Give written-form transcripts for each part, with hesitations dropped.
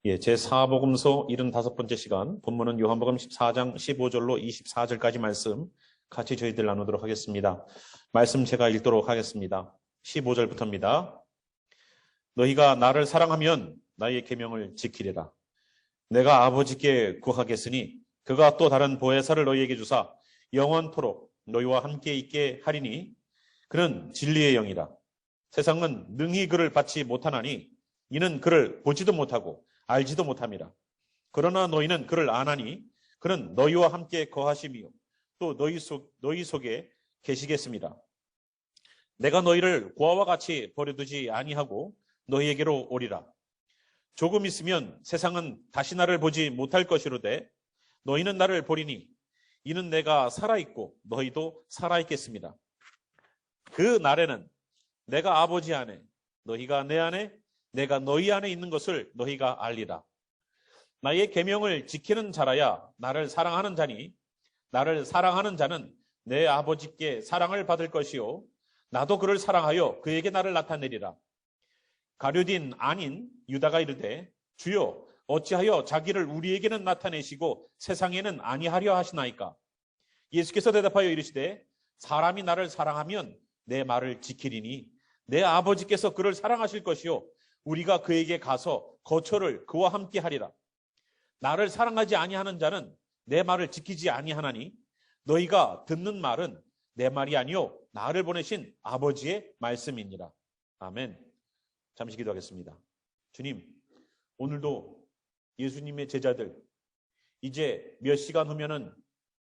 제4복음서 75번째 시간, 본문은 요한복음 14장 15절로 24절까지 말씀 같이 저희들 나누도록 하겠습니다. 말씀 제가 읽도록 하겠습니다. 15절부터입니다. 너희가 나를 사랑하면 나의 계명을 지키리라. 내가 아버지께 구하겠으니 그가 또 다른 보혜사를 너희에게 주사 영원토록 너희와 함께 있게 하리니 그는 진리의 영이라. 세상은 능히 그를 받지 못하나니 이는 그를 보지도 못하고 알지도 못함이라. 그러나 너희는 그를 아나니 그는 너희와 함께 거하심이요 또 너희 속에 계시겠습니다. 내가 너희를 고아와 같이 버려두지 아니하고 너희에게로 오리라. 조금 있으면 세상은 다시 나를 보지 못할 것이로되 너희는 나를 보리니 이는 내가 살아있고 너희도 살아있겠습니다. 그 날에는 내가 아버지 안에 너희가 내 안에 내가 너희 안에 있는 것을 너희가 알리라. 나의 계명을 지키는 자라야 나를 사랑하는 자니 나를 사랑하는 자는 내 아버지께 사랑을 받을 것이요 나도 그를 사랑하여 그에게 나를 나타내리라. 가룟인 아닌 유다가 이르되 주여 어찌하여 자기를 우리에게는 나타내시고 세상에는 아니하려 하시나이까. 예수께서 대답하여 이르시되 사람이 나를 사랑하면 내 말을 지키리니 내 아버지께서 그를 사랑하실 것이요 우리가 그에게 가서 거처를 그와 함께 하리라. 나를 사랑하지 아니하는 자는 내 말을 지키지 아니하나니 너희가 듣는 말은 내 말이 아니요 나를 보내신 아버지의 말씀이니라. 아멘. 잠시 기도하겠습니다. 주님, 오늘도 예수님의 제자들 이제 몇 시간 후면은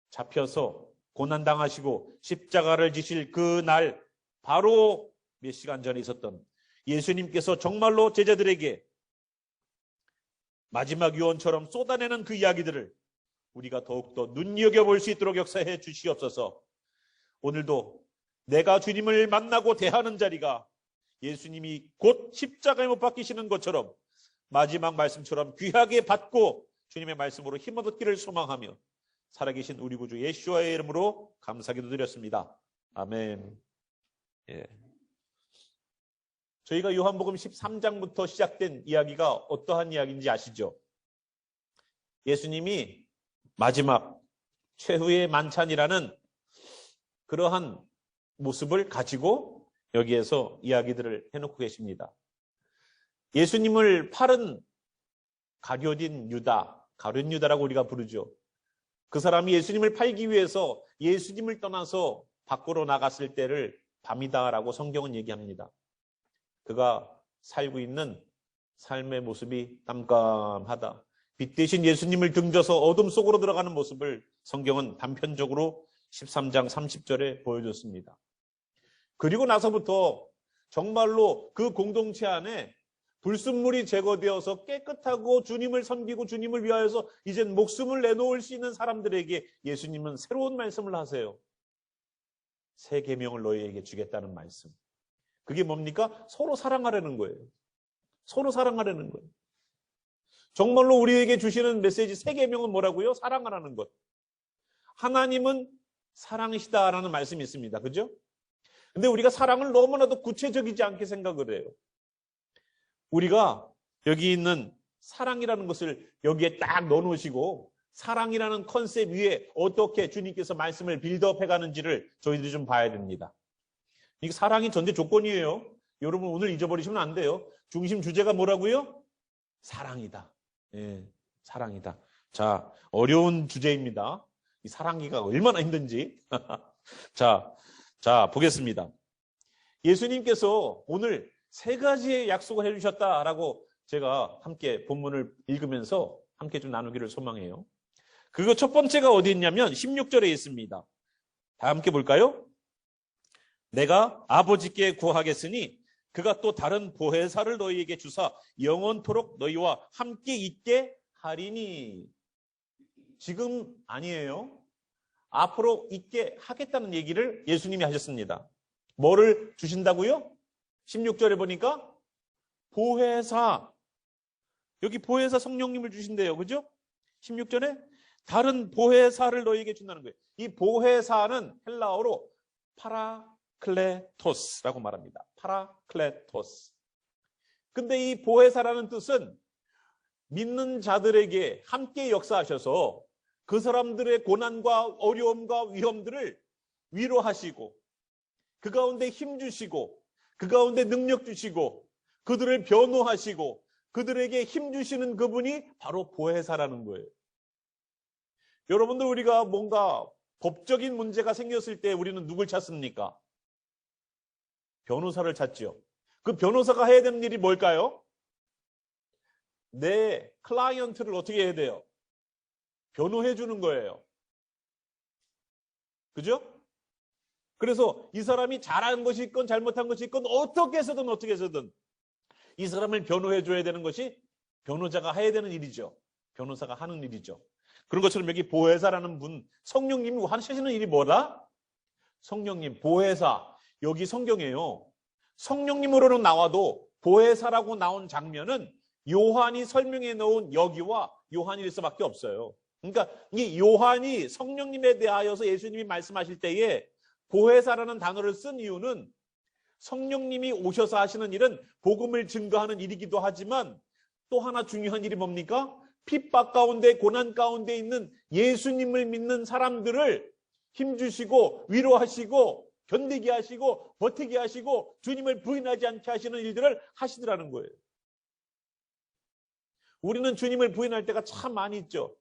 잡혀서 고난당하시고 십자가를 지실 그 날 바로 몇 시간 전에 있었던 예수님께서 정말로 제자들에게 마지막 유언처럼 쏟아내는 그 이야기들을 우리가 더욱더 눈여겨볼 수 있도록 역사해 주시옵소서. 오늘도 내가 주님을 만나고 대하는 자리가 예수님이 곧 십자가에 못 박히시는 것처럼 마지막 말씀처럼 귀하게 받고 주님의 말씀으로 힘 얻기를 소망하며 살아계신 우리 구주 예수와의 이름으로 감사기도 드렸습니다. 아멘. 저희가 요한복음 13장부터 시작된 이야기가 어떠한 이야기인지 아시죠? 예수님이 마지막 최후의 만찬이라는 그러한 모습을 가지고 여기에서 이야기들을 해놓고 계십니다. 예수님을 팔은 가룟 유다라고 우리가 부르죠. 그 사람이 예수님을 팔기 위해서 예수님을 떠나서 밖으로 나갔을 때를 밤이다라고 성경은 얘기합니다. 그가 살고 있는 삶의 모습이 깜깜하다. 빛 대신 예수님을 등져서 어둠 속으로 들어가는 모습을 성경은 단편적으로 13장 30절에 보여줬습니다. 그리고 나서부터 정말로 그 공동체 안에 불순물이 제거되어서 깨끗하고 주님을 섬기고 주님을 위하여서 이젠 목숨을 내놓을 수 있는 사람들에게 예수님은 새로운 말씀을 하세요. 새 계명을 너희에게 주겠다는 말씀. 그게 뭡니까? 서로 사랑하라는 거예요. 서로 사랑하라는 거예요. 정말로 우리에게 주시는 메시지 새 계명은 뭐라고요? 사랑하라는 것. 하나님은 사랑이시다라는 말씀이 있습니다. 그죠? 근데 우리가 사랑을 너무나도 구체적이지 않게 생각을 해요. 우리가 여기 있는 사랑이라는 것을 여기에 딱 넣어놓으시고 사랑이라는 컨셉 위에 어떻게 주님께서 말씀을 빌드업 해가는지를 저희들이 좀 봐야 됩니다. 이게 사랑이 전제 조건이에요. 여러분 오늘 잊어버리시면 안 돼요. 중심 주제가 뭐라고요? 사랑이다. 사랑이다. 자, 어려운 주제입니다. 이 사랑기가 얼마나 힘든지. 자, 보겠습니다. 예수님께서 오늘 세 가지의 약속을 해주셨다라고 제가 함께 본문을 읽으면서 함께 좀 나누기를 소망해요. 그거 첫 번째가 어디 있냐면 16절에 있습니다. 다 함께 볼까요? 내가 아버지께 구하겠으니 그가 또 다른 보혜사를 너희에게 주사 영원토록 너희와 함께 있게 하리니. 지금 아니에요. 앞으로 있게 하겠다는 얘기를 예수님이 하셨습니다. 뭐를 주신다고요? 16절에 보니까 보혜사. 여기 보혜사 성령님을 주신대요. 그죠? 16절에 다른 보혜사를 너희에게 준다는 거예요. 이 보혜사는 헬라어로 파라클레토스라고 말합니다. 파라클레토스. 근데 이 보혜사라는 뜻은 믿는 자들에게 함께 역사하셔서 그 사람들의 고난과 어려움과 위험들을 위로하시고 그 가운데 힘 주시고 그 가운데 능력 주시고 그들을 변호하시고 그들에게 힘 주시는 그분이 바로 보혜사라는 거예요. 여러분들, 우리가 뭔가 법적인 문제가 생겼을 때 우리는 누굴 찾습니까? 변호사를 찾죠. 그 변호사가 해야 되는 일이 뭘까요? 내 클라이언트를 어떻게 해야 돼요? 변호해 주는 거예요. 그죠? 그래서 이 사람이 잘한 것이 있건 잘못한 것이 있건 어떻게 해서든 이 사람을 변호해 줘야 되는 것이 변호자가 해야 되는 일이죠. 변호사가 하는 일이죠. 그런 것처럼 여기 보혜사라는 분, 성령님이 하시는 일이 뭐다? 성령님, 보혜사. 여기 성경에요. 성령님으로는 나와도 보혜사라고 나온 장면은 요한이 설명해 놓은 여기와 요한일서밖에 없어요. 그러니까 이 요한이 성령님에 대하여서 예수님이 말씀하실 때에 보혜사라는 단어를 쓴 이유는 성령님이 오셔서 하시는 일은 복음을 증거하는 일이기도 하지만 또 하나 중요한 일이 뭡니까? 핍박 가운데 고난 가운데 있는 예수님을 믿는 사람들을 힘주시고 위로하시고 견디게 하시고 버티게 하시고 주님을 부인하지 않게 하시는 일들을 하시더라는 거예요. 우리는 주님을 부인할 때가 참 많이 있죠.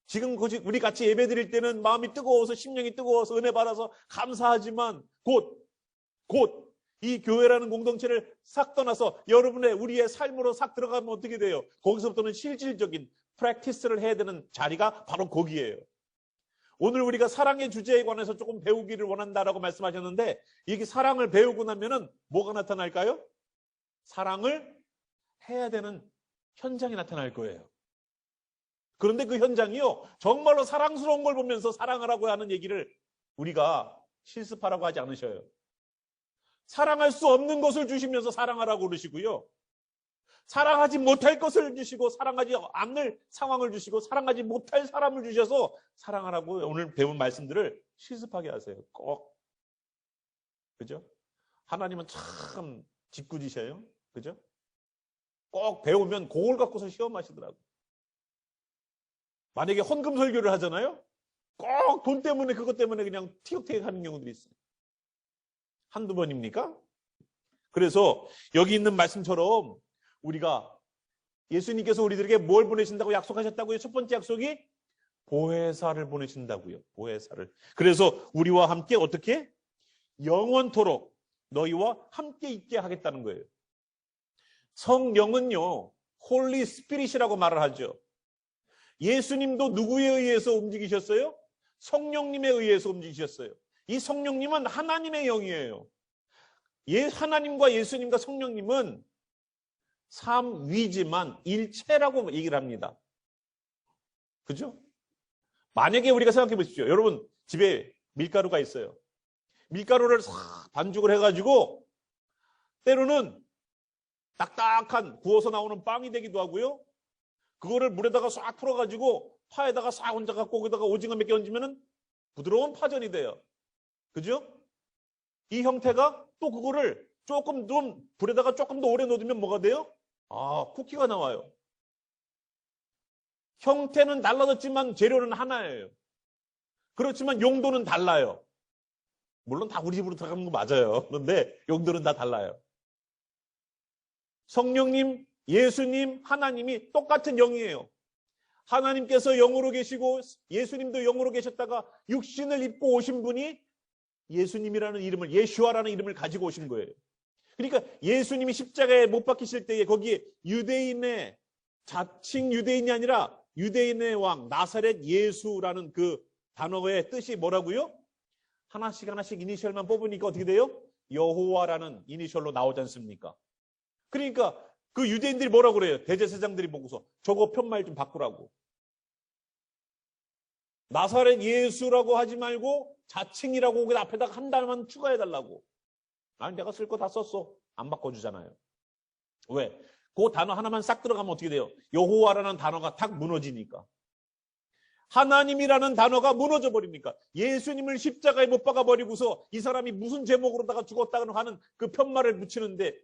지금 우리 같이 예배 드릴 때는 마음이 뜨거워서 심령이 뜨거워서 은혜 받아서 감사하지만 곧 이 교회라는 공동체를 싹 떠나서 여러분의 우리의 삶으로 싹 들어가면 어떻게 돼요? 거기서부터는 실질적인 프랙티스를 해야 되는 자리가 바로 거기예요. 오늘 우리가 사랑의 주제에 관해서 조금 배우기를 원한다라고 말씀하셨는데 이게 사랑을 배우고 나면은 뭐가 나타날까요? 사랑을 해야 되는 현장이 나타날 거예요. 그런데 그 현장이요, 정말로 사랑스러운 걸 보면서 사랑하라고 하는 얘기를 우리가 실습하라고 하지 않으셔요. 사랑할 수 없는 것을 주시면서 사랑하라고 그러시고요. 사랑하지 못할 것을 주시고 사랑하지 않을 상황을 주시고 사랑하지 못할 사람을 주셔서 사랑하라고 오늘 배운 말씀들을 실습하게 하세요. 꼭. 그죠? 하나님은 참 짓궂으셔요. 그죠? 꼭 배우면 그걸 갖고서 시험하시더라고요. 만약에 헌금 설교를 하잖아요. 꼭 돈 때문에 그것 때문에 그냥 티격태격 하는 경우들이 있어요. 한두 번입니까? 그래서 여기 있는 말씀처럼 우리가 예수님께서 우리들에게 뭘 보내신다고 약속하셨다고요? 첫 번째 약속이 보혜사를 보내신다고요. 보혜사를. 그래서 우리와 함께 어떻게? 영원토록 너희와 함께 있게 하겠다는 거예요. 성령은요, 홀리 스피릿이라고 말을 하죠. 예수님도 누구에 의해서 움직이셨어요? 성령님에 의해서 움직이셨어요. 이 성령님은 하나님의 영이에요. 하나님과 예수님과 성령님은 삼위지만 일체라고 얘기를 합니다. 그죠? 만약에 우리가 생각해 보십시오. 여러분 집에 밀가루가 있어요. 밀가루를 싹 반죽을 해가지고 때로는 딱딱한 구워서 나오는 빵이 되기도 하고요. 그거를 물에다가 싹 풀어가지고 파에다가 싹 얹어갖고 거기다가 오징어 몇 개 얹으면은 부드러운 파전이 돼요. 그죠? 이 형태가 또 그거를 조금 좀 불에다가 조금 더 오래 넣어두면 뭐가 돼요? 쿠키가 나와요. 형태는 달라졌지만 재료는 하나예요. 그렇지만 용도는 달라요. 물론 다 우리 집으로 들어가는 거 맞아요. 그런데 용도는 다 달라요. 성령님, 예수님, 하나님이 똑같은 영이에요. 하나님께서 영으로 계시고 예수님도 영으로 계셨다가 육신을 입고 오신 분이 예수님이라는 이름을, 예슈아라는 이름을 가지고 오신 거예요. 그러니까 예수님이 십자가에 못 박히실 때에 거기에 유대인의 자칭 유대인이 아니라 유대인의 왕 나사렛 예수라는 그 단어의 뜻이 뭐라고요? 하나씩 이니셜만 뽑으니까 어떻게 돼요? 여호와라는 이니셜로 나오지 않습니까? 그러니까 그 유대인들이 뭐라고 그래요? 대제사장들이 보고서 저거 편말 좀 바꾸라고. 나사렛 예수라고 하지 말고 자칭이라고 그 앞에다가 한 단어만 추가해달라고. 아니 내가 쓸 거 다 썼어. 안 바꿔주잖아요. 왜? 그 단어 하나만 싹 들어가면 어떻게 돼요? 여호와라는 단어가 탁 무너지니까. 하나님이라는 단어가 무너져 버립니까? 예수님을 십자가에 못 박아버리고서 이 사람이 무슨 제목으로다가 죽었다고 하는 그 편말을 붙이는데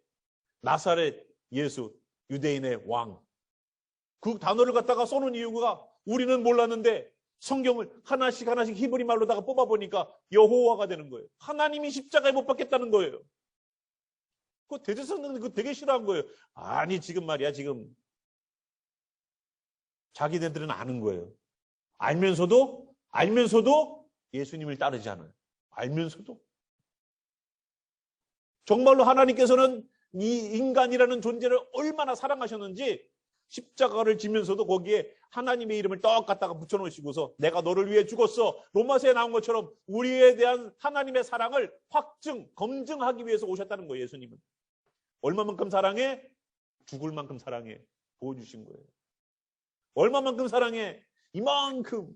나사렛 예수, 유대인의 왕. 그 단어를 갖다가 써놓은 이유가 우리는 몰랐는데 성경을 하나씩 하나씩 히브리 말로다가 뽑아보니까 여호와가 되는 거예요. 하나님이 십자가에 못 박혔다는 거예요. 그 대제사장들은 그거 되게 싫어한 거예요. 아니 지금 말이야 지금 자기네들은 아는 거예요. 알면서도 예수님을 따르지 않아요. 알면서도. 정말로 하나님께서는 이 인간이라는 존재를 얼마나 사랑하셨는지 십자가를 지면서도 거기에 하나님의 이름을 떡 갖다가 붙여놓으시고서 내가 너를 위해 죽었어. 로마서에 나온 것처럼 우리에 대한 하나님의 사랑을 검증하기 위해서 오셨다는 거예요. 예수님은. 얼마만큼 사랑해? 죽을 만큼 사랑해. 보여주신 거예요. 얼마만큼 사랑해? 이만큼.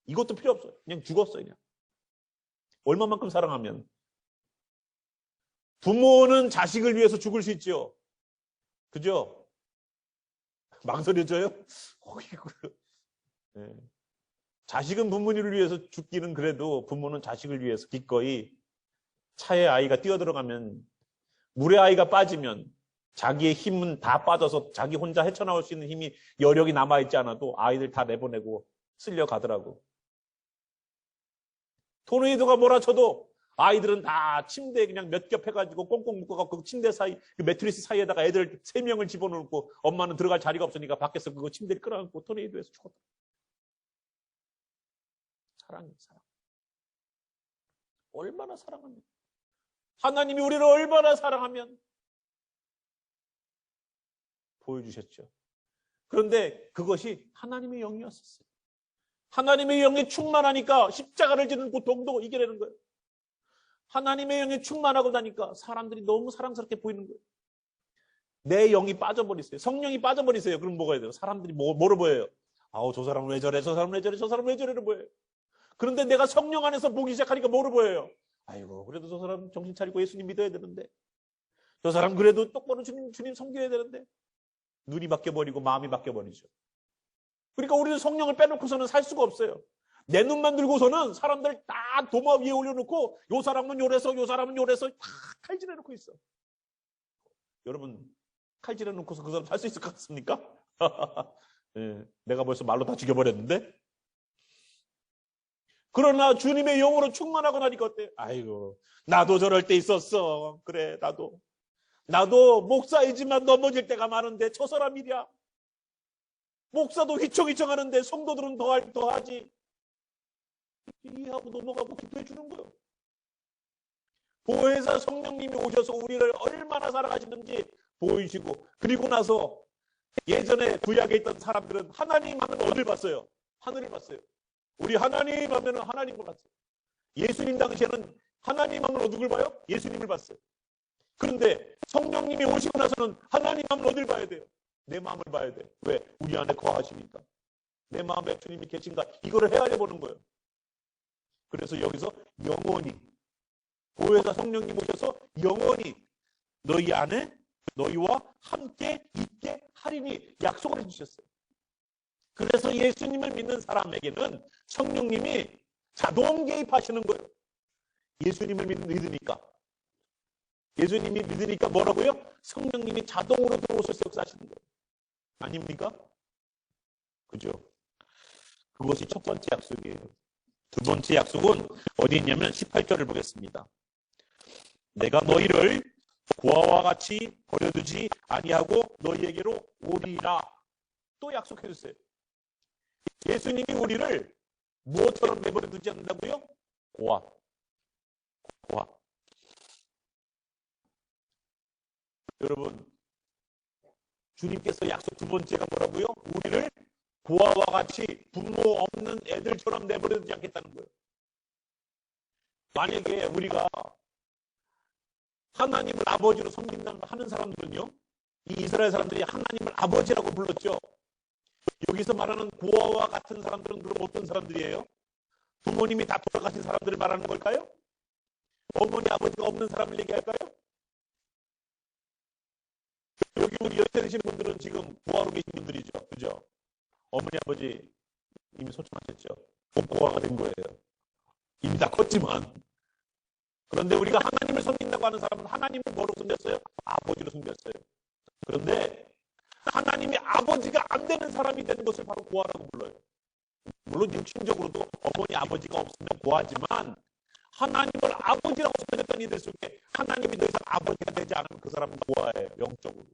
이것도 필요 없어요. 그냥 죽었어요. 그냥. 얼마만큼 사랑하면. 부모는 자식을 위해서 죽을 수 있죠. 그죠? 망설여져요? 네. 자식은 부모님을 위해서 죽기는 그래도 부모는 자식을 위해서 기꺼이 차에 아이가 뛰어들어가면 물에 아이가 빠지면 자기의 힘은 다 빠져서 자기 혼자 헤쳐나올 수 있는 힘이 여력이 남아있지 않아도 아이들 다 내보내고 쓸려가더라고. 토네이도가 몰아쳐도 아이들은 다 침대에 그냥 몇 겹 해가지고 꽁꽁 묶어갖고 그 침대 사이, 그 매트리스 사이에다가 애들 3명을 집어넣고 엄마는 들어갈 자리가 없으니까 밖에서 그거 침대를 끌어안고 토네이도에서 죽었다. 사랑이에요, 사랑. 얼마나 사랑하면. 하나님이 우리를 얼마나 사랑하면 보여주셨죠. 그런데 그것이 하나님의 영이었었어요. 하나님의 영이 충만하니까 십자가를 지는 고통도 이겨내는 거예요. 하나님의 영이 충만하고 나니까 사람들이 너무 사랑스럽게 보이는 거예요. 내 영이 빠져버리세요. 성령이 빠져버리세요. 그럼 뭐가 돼요? 사람들이 뭐로 보여요? 아우 저 사람은 왜 저래? 저 사람은 왜 저래? 저 사람은 왜 저래를 보여요. 그런데 내가 성령 안에서 보기 시작하니까 뭐로 보여요? 아이고 그래도 저 사람 정신 차리고 예수님 믿어야 되는데 저 사람 그래도 똑바로 주님 섬겨야 되는데 눈이 바뀌어버리고 마음이 바뀌어버리죠. 그러니까 우리는 성령을 빼놓고서는 살 수가 없어요. 내 눈만 들고서는 사람들 다 도마 위에 올려놓고 요 사람은 요래서 요 사람은 요래서 다 칼질해놓고 있어. 여러분 칼질해놓고서 그 사람 살 수 있을 것 같습니까? 네, 내가 벌써 말로 다 죽여버렸는데. 그러나 주님의 영으로 충만하고 나니까 어때? 아이고 나도 저럴 때 있었어. 그래 나도 목사이지만 넘어질 때가 많은데 저 사람 일이야. 목사도 휘청휘청하는데 성도들은 더하지. 이해하고 넘어가고 기도해 주는 거예요. 보혜사 성령님이 오셔서 우리를 얼마나 사랑하시는지 보이시고 그리고 나서 예전에 구약에 있던 사람들은 하나님 하면 어딜 봤어요? 하늘을 봤어요. 우리 하나님 하면 하나님을 봤어요. 예수님 당시에는 하나님 하면 누굴 봐요? 예수님을 봤어요. 그런데 성령님이 오시고 나서는 하나님 하면 어딜 봐야 돼요? 내 마음을 봐야 돼. 왜? 우리 안에 거하시니까. 내 마음에 주님이 계신가? 이거를 헤아려 보는 거예요. 그래서 여기서 영원히 보혜사 성령님 오셔서 영원히 너희 안에 너희와 함께 있게 하리니 약속을 해주셨어요. 그래서 예수님을 믿는 사람에게는 성령님이 자동 개입하시는 거예요. 예수님을 믿으니까. 예수님이 믿으니까 뭐라고요? 성령님이 자동으로 들어오셔서 역사하시는 거예요. 아닙니까? 그죠? 그것이 첫 번째 약속이에요. 두 번째 약속은 어디 있냐면 18절을 보겠습니다. 내가 너희를 고아와 같이 버려두지 아니하고 너희에게로 오리라. 또 약속해 주세요. 예수님이 우리를 무엇처럼 내버려두지 않는다고요? 고아. 여러분 주님께서 약속 두 번째가 뭐라고요? 우리를 고아와 같이 부모 없는 애들처럼 내버려두지 않겠다는 거예요. 만약에 우리가 하나님을 아버지로 섬긴다는 하는 사람들은요, 이 이스라엘 사람들이 하나님을 아버지라고 불렀죠. 여기서 말하는 고아와 같은 사람들은 그럼 어떤 사람들이에요? 부모님이 다 돌아가신 사람들을 말하는 걸까요? 어머니 아버지가 없는 사람을 얘기할까요? 여기 우리 연세 드신 분들은 지금 고아로 계신 분들이죠. 그죠? 어머니 아버지 이미 소천하셨죠. 고아가 된 거예요. 이미 다 컸지만. 그런데 우리가 하나님을 섬긴다고 하는 사람은 하나님을 뭐로 섬겼어요? 아버지로 섬겼어요. 그런데 하나님 하나님이 아버지가 안 되는 사람이 되는 것을 바로 고아라고 불러요. 물론 육신적으로도 어머니 아버지가 없으면 고아지만 하나님을 아버지라고 생각했던 이들 속에 하나님이 더 이상 아버지가 되지 않으면 그 사람은 고아예요. 영적으로.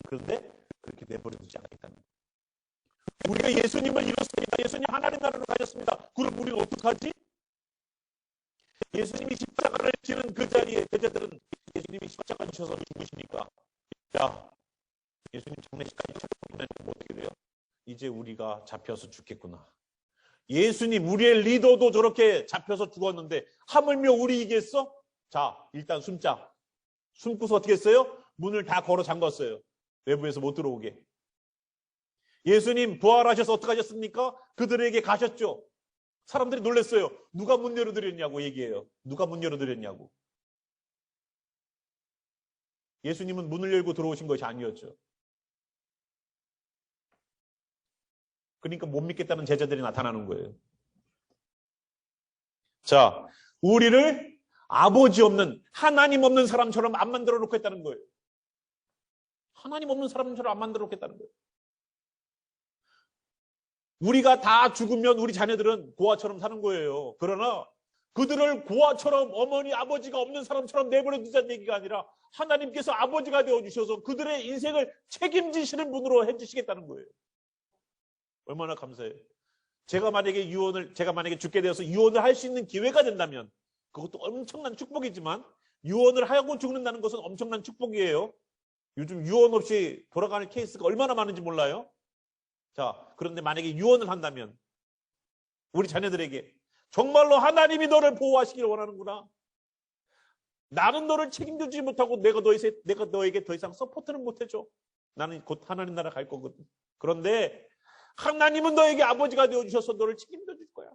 그런데 그렇게 내버려두지 않겠다는 거예요. 우리가 예수님을 잃었습니다. 예수님 하나님 나라로 가셨습니다. 그럼 우리는 어떡하지? 예수님이 십자가를 지는 그 자리에 제자들은 예수님이 십자가 주셔서 죽으시니까 야, 예수님 장례식까지 찾아보면 어떻게 돼요? 이제 우리가 잡혀서 죽겠구나. 예수님 우리의 리더도 저렇게 잡혀서 죽었는데 하물며 우리이겠어? 자, 일단 숨자. 숨고서 어떻게 했어요? 문을 다 걸어 잠갔어요. 외부에서 못 들어오게. 예수님 부활하셔서 어떻게 하셨습니까? 그들에게 가셨죠. 사람들이 놀랐어요. 누가 문 열어드렸냐고 얘기해요. 누가 문 열어드렸냐고. 예수님은 문을 열고 들어오신 것이 아니었죠. 그러니까 못 믿겠다는 제자들이 나타나는 거예요. 자, 우리를 아버지 없는, 하나님 없는 사람처럼 안 만들어 놓겠다는 거예요. 하나님 없는 사람처럼 안 만들어 놓겠다는 거예요. 우리가 다 죽으면 우리 자녀들은 고아처럼 사는 거예요. 그러나 그들을 고아처럼 어머니 아버지가 없는 사람처럼 내버려 두자는 얘기가 아니라 하나님께서 아버지가 되어주셔서 그들의 인생을 책임지시는 분으로 해주시겠다는 거예요. 얼마나 감사해요. 제가 만약에 죽게 되어서 유언을 할 수 있는 기회가 된다면 그것도 엄청난 축복이지만 유언을 하고 죽는다는 것은 엄청난 축복이에요. 요즘 유언 없이 돌아가는 케이스가 얼마나 많은지 몰라요. 자, 그런데 만약에 유언을 한다면 우리 자녀들에게 정말로 하나님이 너를 보호하시기를 원하는구나. 나는 너를 책임지지 못하고 내가 너에게 더 이상 서포트는 못해줘. 나는 곧 하나님 나라 갈 거거든. 그런데 하나님은 너에게 아버지가 되어주셔서 너를 책임져 줄 거야.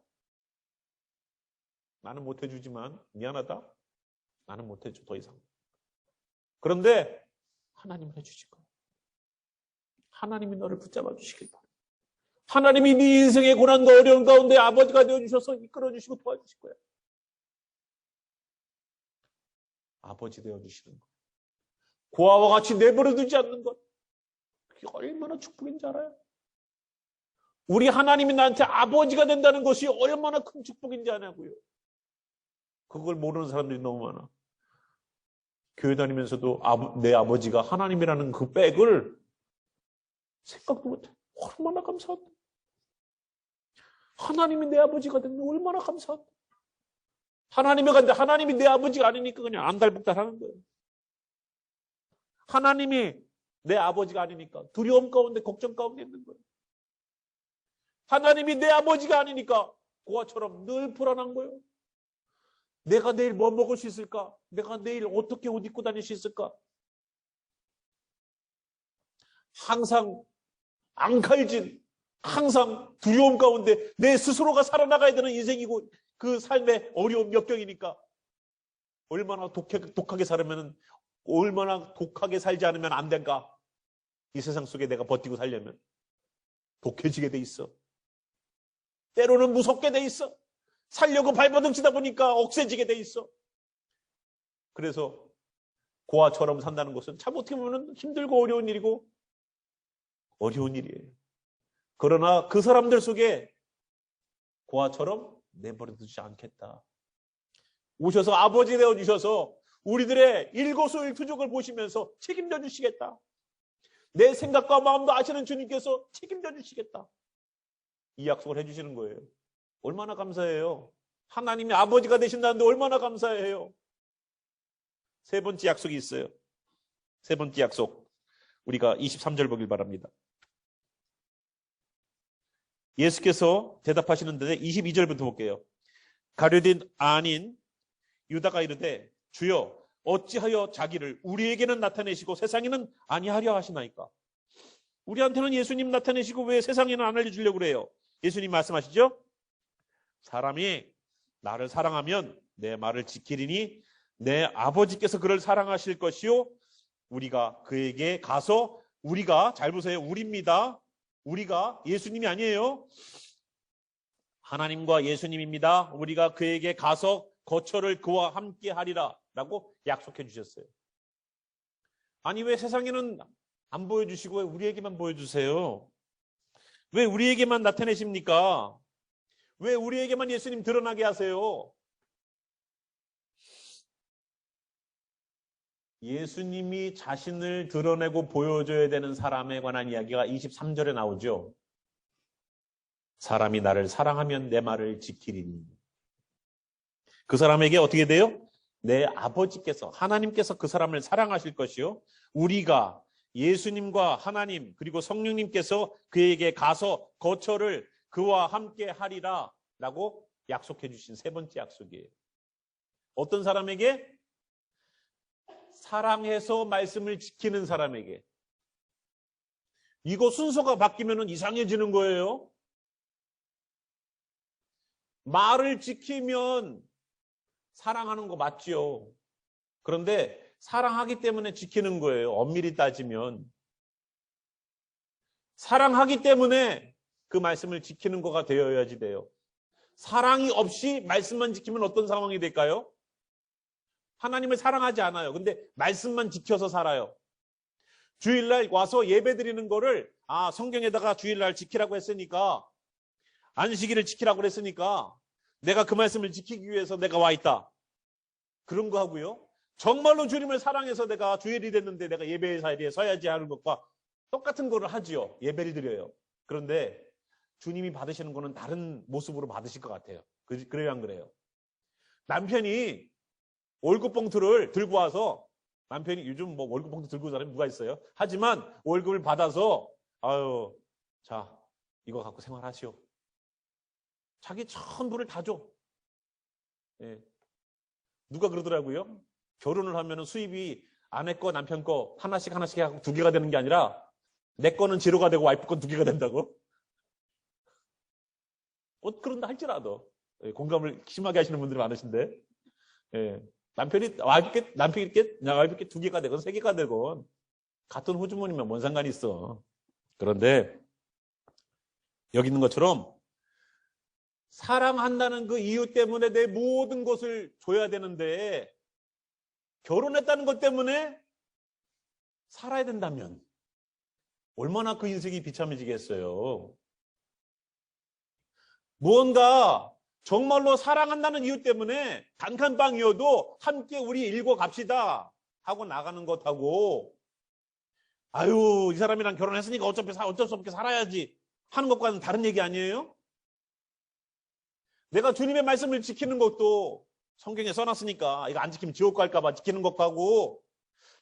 나는 못해주지만 미안하다. 나는 못해줘 더 이상. 그런데 하나님은 해주실 거야. 하나님이 너를 붙잡아 주시길 바랍니다. 하나님이 네 인생의 고난과 어려움 가운데 아버지가 되어주셔서 이끌어주시고 도와주실 거야. 아버지 되어주시는 것. 고아와 같이 내버려두지 않는 것. 그게 얼마나 축복인지 알아요? 우리 하나님이 나한테 아버지가 된다는 것이 얼마나 큰 축복인지 아냐고요. 그걸 모르는 사람들이 너무 많아. 교회 다니면서도 내 아버지가 하나님이라는 그 백을 생각도 못해. 얼마나 감사하다. 하나님이 내 아버지가 되면 얼마나 감사하다. 하나님이 내 아버지가 아니니까 그냥 안달복달하는 거예요. 하나님이 내 아버지가 아니니까 두려움 가운데 걱정 가운데 있는 거예요. 하나님이 내 아버지가 아니니까 고아처럼 늘 불안한 거예요. 내가 내일 뭐 먹을 수 있을까? 내가 내일 어떻게 옷 입고 다닐 수 있을까? 항상 앙칼진, 항상 두려움 가운데 내 스스로가 살아나가야 되는 인생이고 그 삶의 어려운 역경이니까 얼마나 독하게 살으면 얼마나 독하게 살지 않으면 안 될까? 이 세상 속에 내가 버티고 살려면 독해지게 돼 있어. 때로는 무섭게 돼 있어. 살려고 발버둥치다 보니까 억세지게 돼 있어. 그래서 고아처럼 산다는 것은 참 어떻게 보면 힘들고 어려운 일이고 어려운 일이에요. 그러나 그 사람들 속에 고아처럼 내버려두지 않겠다. 오셔서 아버지 되어주셔서 우리들의 일거수일투족을 보시면서 책임져 주시겠다. 내 생각과 마음도 아시는 주님께서 책임져 주시겠다. 이 약속을 해주시는 거예요. 얼마나 감사해요. 하나님이 아버지가 되신다는데 얼마나 감사해요. 세 번째 약속이 있어요. 세 번째 약속. 우리가 23절 보길 바랍니다. 예수께서 대답하시는 데 22절부터 볼게요. 가룟 아닌 유다가 이르되 주여 어찌하여 자기를 우리에게는 나타내시고 세상에는 아니하려 하시나이까. 우리한테는 예수님 나타내시고 왜 세상에는 안 알려주려고 그래요? 예수님 말씀하시죠? 사람이 나를 사랑하면 내 말을 지키리니 내 아버지께서 그를 사랑하실 것이요 우리가 그에게 가서 우리가 잘 보세요. 우리입니다. 우리가 예수님이 아니에요. 하나님과 예수님입니다. 우리가 그에게 가서 거처를 그와 함께 하리라 라고 약속해 주셨어요. 아니 왜 세상에는 안 보여주시고 왜 우리에게만 보여주세요? 왜 우리에게만 나타내십니까? 왜 우리에게만 예수님 드러나게 하세요? 예수님이 자신을 드러내고 보여줘야 되는 사람에 관한 이야기가 23절에 나오죠. 사람이 나를 사랑하면 내 말을 지키리니. 그 사람에게 어떻게 돼요? 내 아버지께서, 하나님께서 그 사람을 사랑하실 것이요. 우리가 예수님과 하나님 그리고 성령님께서 그에게 가서 거처를 그와 함께 하리라 라고 약속해 주신 세 번째 약속이에요. 어떤 사람에게? 사랑해서 말씀을 지키는 사람에게. 이거 순서가 바뀌면 이상해지는 거예요. 말을 지키면 사랑하는 거 맞지요. 그런데 사랑하기 때문에 지키는 거예요. 엄밀히 따지면. 사랑하기 때문에 그 말씀을 지키는 거가 되어야지 돼요. 사랑이 없이 말씀만 지키면 어떤 상황이 될까요? 하나님을 사랑하지 않아요. 근데 말씀만 지켜서 살아요. 주일날 와서 예배 드리는 거를 성경에다가 주일날 지키라고 했으니까, 안식일을 지키라고 했으니까 내가 그 말씀을 지키기 위해서 내가 와 있다. 그런 거 하고요. 정말로 주님을 사랑해서 내가 주일이 됐는데 내가 예배의 자리에 서야지 하는 것과 똑같은 거를 하지요. 예배를 드려요. 그런데 주님이 받으시는 거는 다른 모습으로 받으실 것 같아요. 그래요, 안 그래요? 남편이 월급 봉투를 들고 와서, 남편이 요즘 뭐 월급 봉투 들고 온 사람이 누가 있어요? 하지만 월급을 받아서 자, 이거 갖고 생활하시오. 자기 전부를 다 줘. 예. 누가 그러더라고요. 결혼을 하면 수입이 아내 거 남편 거 하나씩 하고 두 개가 되는 게 아니라 내 거는 제로가 되고 와이프 건 두 개가 된다고. 그런다 할지라도 공감을 심하게 하시는 분들이 많으신데, 와이프께 두 개가 되건 세 개가 되건 같은 호주머니면 뭔 상관이 있어. 그런데 여기 있는 것처럼 사랑한다는 그 이유 때문에 내 모든 것을 줘야 되는데, 결혼했다는 것 때문에 살아야 된다면 얼마나 그 인생이 비참해지겠어요. 무언가 정말로 사랑한다는 이유 때문에 단칸방이어도 함께 우리 일고 갑시다 하고 나가는 것하고, 이 사람이랑 결혼했으니까 어쩔 수 없게 살아야지 하는 것과는 다른 얘기 아니에요? 내가 주님의 말씀을 지키는 것도 성경에 써놨으니까 이거 안 지키면 지옥 갈까봐 지키는 것하고,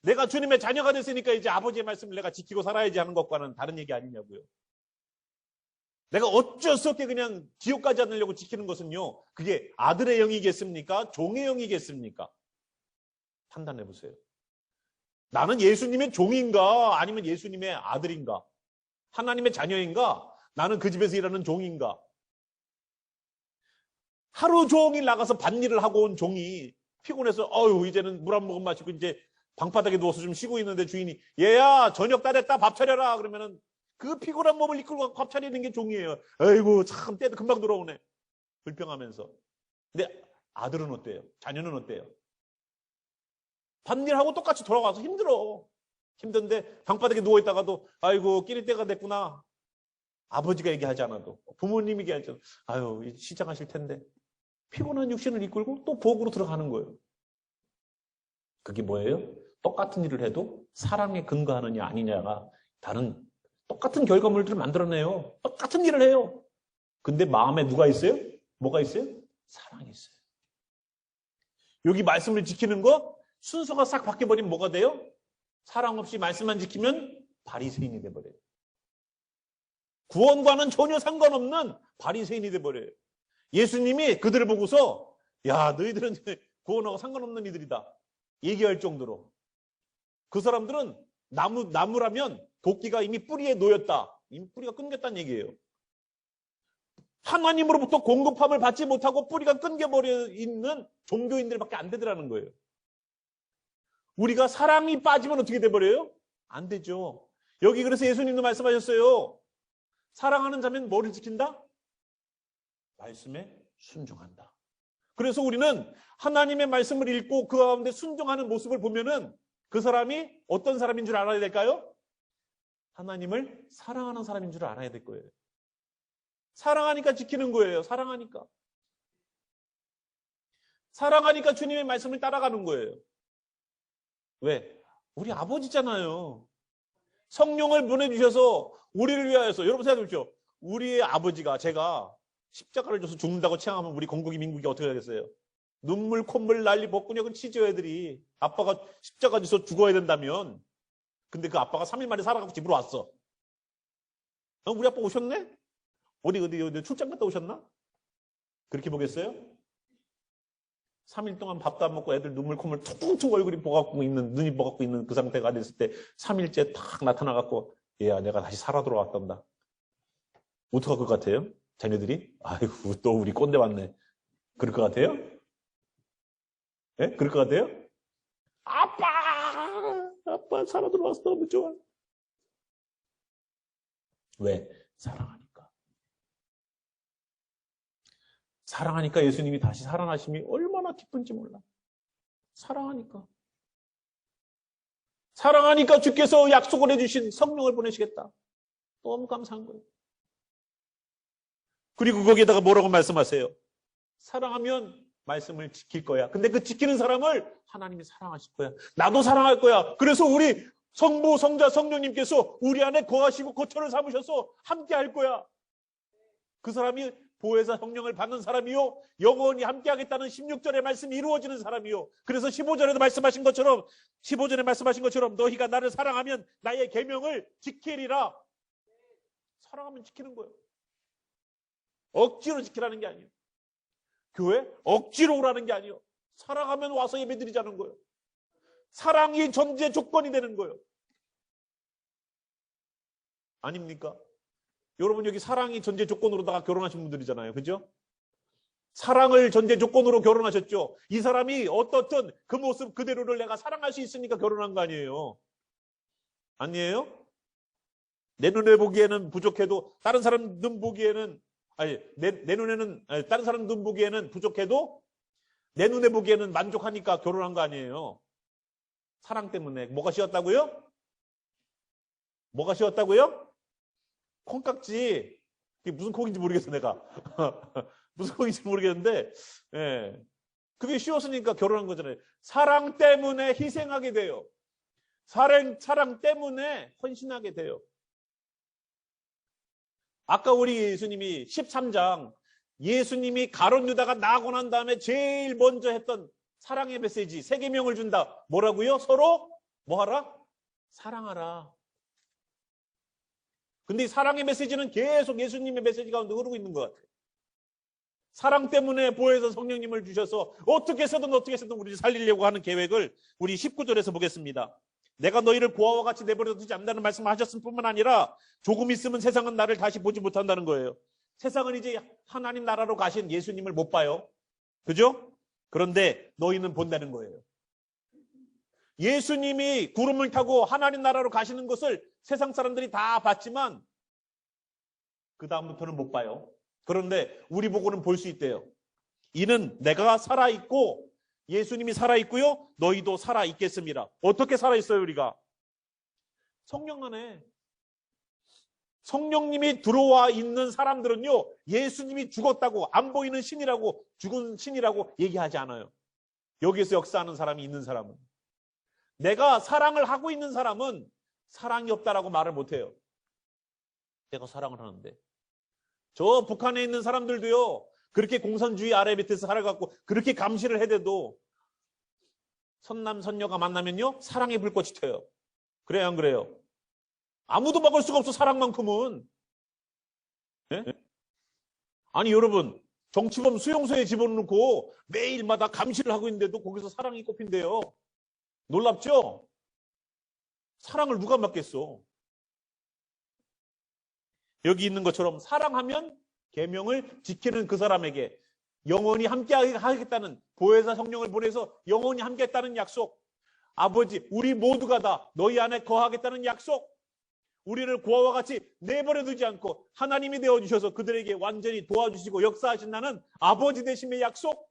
내가 주님의 자녀가 됐으니까 이제 아버지의 말씀을 내가 지키고 살아야지 하는 것과는 다른 얘기 아니냐고요. 내가 어쩔 수 없게 그냥 지옥 가지 않으려고 지키는 것은요, 그게 아들의 영이겠습니까? 종의 영이겠습니까? 판단해 보세요. 나는 예수님의 종인가 아니면 예수님의 아들인가? 하나님의 자녀인가? 나는 그 집에서 일하는 종인가? 하루 종일 나가서 밭일을 하고 온 종이 피곤해서 이제는 물 한 모금 마시고 이제 방바닥에 누워서 좀 쉬고 있는데 주인이 얘야 저녁 다 됐다 밥 차려라 그러면은 그 피곤한 몸을 이끌고 밥 차리는 게 종이에요. 아이고 참 때도 금방 돌아오네. 불평하면서. 근데 아들은 어때요? 자녀는 어때요? 밭일하고 똑같이 돌아와서 힘들어. 힘든데 방바닥에 누워있다가도 아이고 끼리 때가 됐구나. 아버지가 얘기하지 않아도 부모님이 얘기하지 않아도 시장하실 텐데 피곤한 육신을 이끌고 또 부엌으로 들어가는 거예요. 그게 뭐예요? 똑같은 일을 해도 사랑에 근거하느냐 아니냐가 다른 똑같은 결과물들을 만들어내요. 똑같은 일을 해요. 근데 마음에 누가 있어요? 뭐가 있어요? 사랑이 있어요. 여기 말씀을 지키는 거 순서가 싹 바뀌어버리면 뭐가 돼요? 사랑 없이 말씀만 지키면 바리새인이 돼버려요. 구원과는 전혀 상관없는 바리새인이 돼버려요. 예수님이 그들을 보고서 야 너희들은 구원하고 상관없는 이들이다 얘기할 정도로, 그 사람들은 나무라면 도끼가 이미 뿌리에 놓였다, 이미 뿌리가 끊겼다는 얘기예요. 하나님으로부터 공급함을 받지 못하고 뿌리가 끊겨버려 있는 종교인들밖에 안 되더라는 거예요. 우리가 사랑이 빠지면 어떻게 돼버려요? 안 되죠. 여기 그래서 예수님도 말씀하셨어요. 사랑하는 자면 뭐를 지킨다? 말씀에 순종한다. 그래서 우리는 하나님의 말씀을 읽고 그 가운데 순종하는 모습을 보면은 그 사람이 어떤 사람인 줄 알아야 될까요? 하나님을 사랑하는 사람인 줄 알아야 될 거예요. 사랑하니까 지키는 거예요. 사랑하니까. 사랑하니까 주님의 말씀을 따라가는 거예요. 왜? 우리 아버지잖아요. 성령을 보내주셔서 우리를 위하여서, 여러분 생각해 보십시오. 우리의 아버지가, 제가 십자가를 줘서 죽는다고 체험하면 우리 건국이 민국이 어떻게 되겠어요? 눈물, 콧물, 난리, 복근역은 치죠, 애들이. 아빠가 십자가 줘서 죽어야 된다면. 근데 그 아빠가 3일 만에 살아가고 집으로 왔어. 우리 아빠 오셨네? 어디 출장 갔다 오셨나? 그렇게 보겠어요? 3일 동안 밥도 안 먹고 애들 눈물, 콧물 툭툭 얼굴이 버갖고 있는, 눈이 버갖고 있는 그 상태가 됐을 때 3일째 탁 나타나갖고, 얘야, 내가 다시 살아 돌아왔단다. 어떡할 것 같아요? 자녀들이? 아이고, 또 우리 꼰대 왔네. 그럴 것 같아요? 예? 그럴 것 같아요? 아빠 살아 돌아왔어. 너무 좋아. 왜? 사랑하니까. 사랑하니까 예수님이 다시 살아나심이 얼마나 기쁜지 몰라. 사랑하니까. 사랑하니까 주께서 약속을 해주신 성령을 보내시겠다. 너무 감사한 거예요. 그리고 거기에다가 뭐라고 말씀하세요? 사랑하면 말씀을 지킬 거야. 근데 그 지키는 사람을 하나님이 사랑하실 거야. 나도 사랑할 거야. 그래서 우리 성부, 성자, 성령님께서 우리 안에 거하시고 거처를 삼으셔서 함께 할 거야. 그 사람이 보혜사 성령을 받는 사람이요, 영원히 함께 하겠다는 16절의 말씀이 이루어지는 사람이요. 그래서 15절에도 말씀하신 것처럼, 15절에 말씀하신 것처럼 너희가 나를 사랑하면 나의 계명을 지키리라. 사랑하면 지키는 거예요. 억지로 지키라는 게 아니에요. 교회 억지로 오라는 게 아니에요. 사랑하면 와서 예배드리자는 거예요. 사랑이 전제 조건이 되는 거예요. 아닙니까? 여러분 여기 사랑이 전제 조건으로다가 결혼하신 분들이잖아요. 그죠? 사랑을 전제 조건으로 결혼하셨죠. 이 사람이 어떻든 그 모습 그대로를 내가 사랑할 수 있으니까 결혼한 거 아니에요. 아니에요? 내 눈에 보기에는 부족해도 다른 사람 눈 보기에는 내 눈에는 다른 사람 눈 보기에는 부족해도 내 눈에 보기에는 만족하니까 결혼한 거 아니에요. 사랑 때문에. 뭐가 쉬었다고요? 뭐가 쉬었다고요? 콩깍지. 그게 무슨 콩인지 모르겠어 내가. 무슨 콩인지 모르겠는데 그게 쉬웠으니까 결혼한 거잖아요. 사랑 때문에 희생하게 돼요. 사랑 때문에 헌신하게 돼요. 아까 우리 예수님이 13장 예수님이 가룟 유다가 나고 난 다음에 제일 먼저 했던 사랑의 메시지 3계명을 준다. 뭐라고요? 서로 뭐하라? 사랑하라. 근데 이 사랑의 메시지는 계속 예수님의 메시지 가운데 흐르고 있는 것 같아요. 사랑 때문에 보혜사 성령님을 주셔서 어떻게 해서든 우리를 살리려고 하는 계획을 우리 19절에서 보겠습니다. 내가 너희를 고아와 같이 내버려 두지 않는다는 말씀을 하셨을 뿐만 아니라 조금 있으면 세상은 나를 다시 보지 못한다는 거예요. 세상은 이제 하나님 나라로 가신 예수님을 못 봐요. 그죠? 그런데 너희는 본다는 거예요. 예수님이 구름을 타고 하나님 나라로 가시는 것을 세상 사람들이 다 봤지만 그 다음부터는 못 봐요. 그런데 우리 보고는 볼 수 있대요. 이는 내가 살아있고 예수님이 살아있고요. 너희도 살아있겠습니다. 어떻게 살아있어요 우리가? 성령 안에. 성령님이 들어와 있는 사람들은요. 예수님이 죽었다고 안 보이는 신이라고 죽은 신이라고 얘기하지 않아요. 여기에서 역사하는 사람이 있는 사람은. 내가 사랑을 하고 있는 사람은 사랑이 없다라고 말을 못해요. 내가 사랑을 하는데. 저 북한에 있는 사람들도요. 그렇게 공산주의 아래 밑에서 살아갖고 그렇게 감시를 해대도 선남 선녀가 만나면요. 사랑의 불꽃이 튀어요. 그래요 안 그래요? 아무도 막을 수가 없어 사랑만큼은. 네? 아니 여러분 정치범 수용소에 집어넣고 매일마다 감시를 하고 있는데도 거기서 사랑이 꼽힌대요. 놀랍죠? 사랑을 누가 막겠어? 여기 있는 것처럼 사랑하면 계명을 지키는 그 사람에게 영원히 함께 하겠다는 보혜사 성령을 보내서 영원히 함께 했다는 약속. 아버지 우리 모두가 다 너희 안에 거하겠다는 약속. 우리를 고아와 같이 내버려 두지 않고 하나님이 되어주셔서 그들에게 완전히 도와주시고 역사하신다는 아버지 되심의 약속.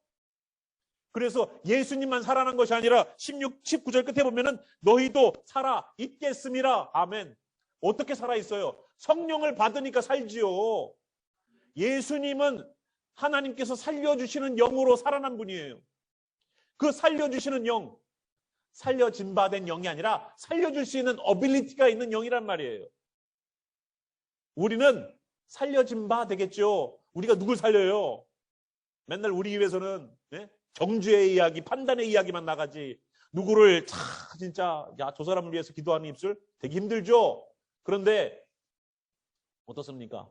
그래서 예수님만 살아난 것이 아니라 19절 끝에 보면은 너희도 살아 있겠습니다. 아멘. 어떻게 살아있어요? 성령을 받으니까 살지요. 예수님은 하나님께서 살려주시는 영으로 살아난 분이에요. 그 살려주시는 영, 살려진 바 된 영이 아니라 살려줄 수 있는 어빌리티가 있는 영이란 말이에요. 우리는 살려진 바 되겠죠. 우리가 누굴 살려요? 맨날 우리 입에서는 정죄의 이야기, 판단의 이야기만 나가지. 누구를 진짜 저 사람을 위해서 기도하는 입술 되게 힘들죠. 그런데 어떻습니까?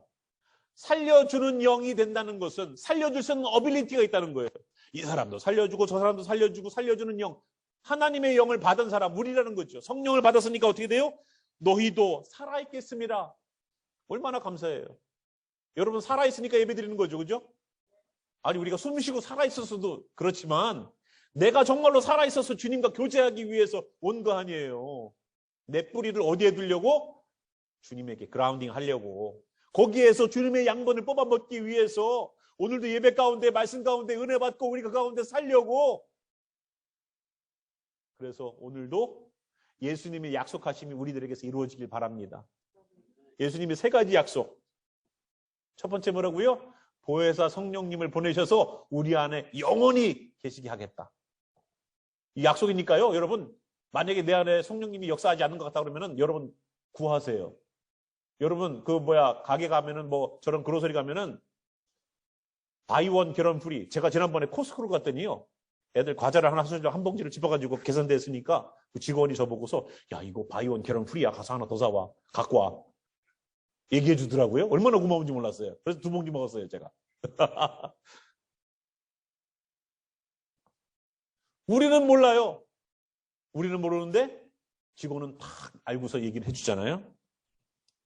살려주는 영이 된다는 것은 살려줄 수 있는 어빌리티가 있다는 거예요. 이 사람도 살려주고 저 사람도 살려주고 살려주는 영, 하나님의 영을 받은 사람, 우리라는 거죠. 성령을 받았으니까 어떻게 돼요? 너희도 살아있겠습니다. 얼마나 감사해요. 여러분 살아있으니까 예배드리는 거죠. 그죠? 아니 우리가 숨 쉬고 살아있었어도 그렇지만 내가 정말로 살아있어서 주님과 교제하기 위해서 온 거 아니에요. 내 뿌리를 어디에 두려고? 주님에게 그라운딩 하려고. 거기에서 주님의 양분을 뽑아 먹기 위해서 오늘도 예배 가운데 말씀 가운데 은혜 받고 우리가 가운데 살려고. 그래서 오늘도 예수님의 약속하심이 우리들에게서 이루어지길 바랍니다. 예수님이 3가지 약속. 첫 번째 뭐라고요? 보혜사 성령님을 보내셔서 우리 안에 영원히 계시게 하겠다. 이 약속이니까요. 여러분 만약에 내 안에 성령님이 역사하지 않는 것 같다 그러면은 여러분 구하세요. 여러분 가게 가면은 저런 그로서리 가면은 바이원 결혼 프리. 제가 지난번에 코스트코를 갔더니요. 애들 과자를 하나 사주려고 한 봉지를 집어가지고 계산됐으니까 그 직원이 저보고서 야 이거 바이원 결혼 프리야. 가서 하나 더 사와. 갖고 와. 얘기해 주더라고요. 얼마나 고마운지 몰랐어요. 그래서 2봉지 먹었어요, 제가. 우리는 몰라요. 우리는 모르는데 직원은 딱 알고서 얘기를 해주잖아요.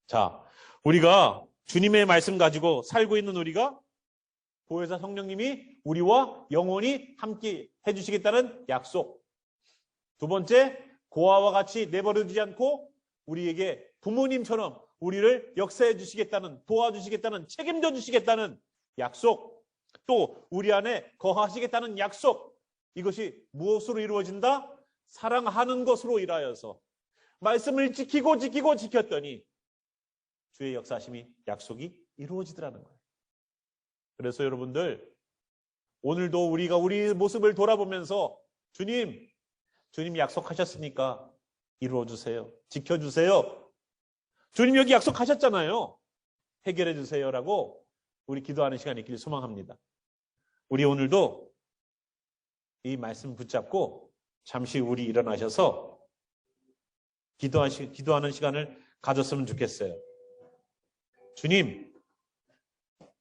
자, 우리가 주님의 말씀 가지고 살고 있는 우리가 보혜사 성령님이 우리와 영원히 함께 해주시겠다는 약속. 2번째, 고아와 같이 내버려두지 않고 우리에게 부모님처럼 우리를 역사해 주시겠다는, 도와주시겠다는, 책임져 주시겠다는 약속. 또 우리 안에 거하시겠다는 약속. 이것이 무엇으로 이루어진다? 사랑하는 것으로 인하여서 말씀을 지키고 지켰더니 주의 역사하심이 약속이 이루어지더라는 거예요. 그래서 여러분들 오늘도 우리가 우리 모습을 돌아보면서 주님 약속하셨으니까 이루어주세요. 지켜주세요. 주님 여기 약속하셨잖아요. 해결해 주세요라고 우리 기도하는 시간이 있기를 소망합니다. 우리 오늘도 이 말씀 붙잡고 잠시 우리 일어나셔서 기도하는 시간을 가졌으면 좋겠어요. 주님,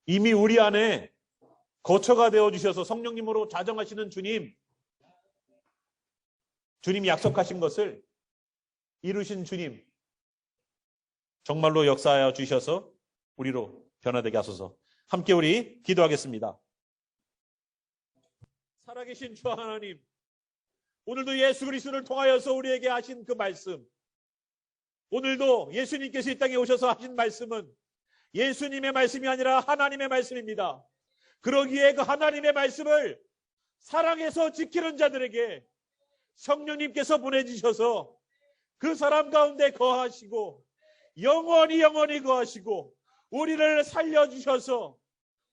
이미 우리 안에 거처가 되어주셔서 성령님으로 자정하시는 주님이 약속하신 것을 이루신 주님, 정말로 역사하여 주셔서 우리로 변화되게 하소서. 함께 우리 기도하겠습니다. 살아계신 주 하나님, 오늘도 예수 그리스도를 통하여서 우리에게 하신 그 말씀, 오늘도 예수님께서 이 땅에 오셔서 하신 말씀은 예수님의 말씀이 아니라 하나님의 말씀입니다. 그러기에 그 하나님의 말씀을 사랑해서 지키는 자들에게 성령님께서 보내주셔서 그 사람 가운데 거하시고 영원히 거하시고 우리를 살려주셔서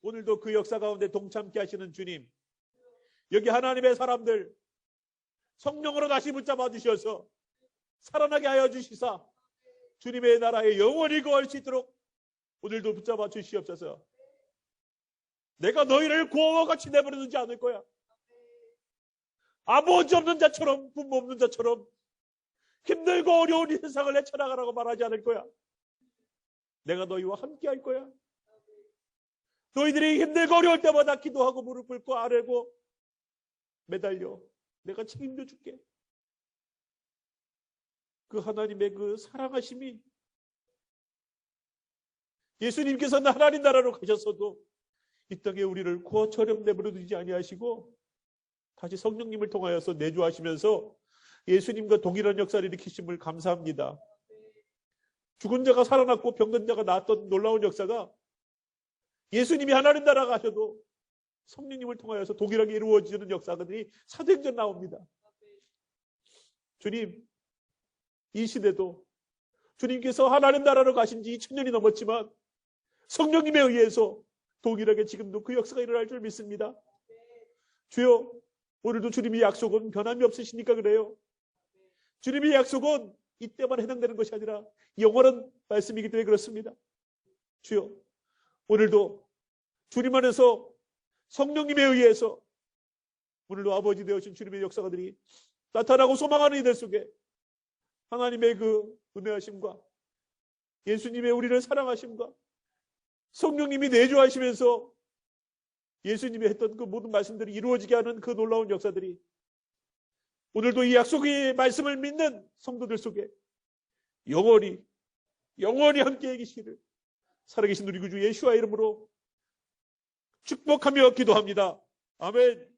오늘도 그 역사 가운데 동참케 하시는 주님, 여기 하나님의 사람들 성령으로 다시 붙잡아 주셔서 살아나게 하여 주시사 주님의 나라에 영원히 거할 수 있도록 오늘도 붙잡아 주시옵소서. 내가 너희를 고아와 같이 내버려두지 않을 거야. 아버지 없는 자처럼, 부모 없는 자처럼 힘들고 어려운 이 세상을 헤쳐나가라고 말하지 않을 거야. 내가 너희와 함께 할 거야. 너희들이 힘들고 어려울 때마다 기도하고 무릎 꿇고 아뢰고 매달려 내가 책임져 줄게. 그 하나님의 그 사랑하심이 예수님께서는 하나님 나라로 가셨어도 이 땅에 우리를 고아처럼 내버려두지 아니하시고 다시 성령님을 통하여서 내주하시면서 예수님과 동일한 역사를 일으키심을 감사합니다. 죽은 자가 살아났고 병든 자가 나았던 놀라운 역사가 예수님이 하나님 나라 가셔도 성령님을 통하여서 동일하게 이루어지는 역사들이 사도행전 나옵니다. 주님, 이 시대도 주님께서 하나님 나라로 가신 지 2000년이 넘었지만 성령님에 의해서 동일하게 지금도 그 역사가 일어날 줄 믿습니다. 주여, 오늘도 주님의 약속은 변함이 없으시니까 그래요. 주님의 약속은 이때만 해당되는 것이 아니라 영원한 말씀이기 때문에 그렇습니다. 주여, 오늘도 주님 안에서 성령님에 의해서 오늘도 아버지 되어진 주님의 역사가들이 나타나고 소망하는 이들 속에 하나님의 그 은혜하심과 예수님의 우리를 사랑하심과 성령님이 내주하시면서 예수님이 했던 그 모든 말씀들이 이루어지게 하는 그 놀라운 역사들이 오늘도 이 약속의 말씀을 믿는 성도들 속에 영원히 함께 계시기를 살아계신 우리 구주 예수와 이름으로 축복하며 기도합니다. 아멘.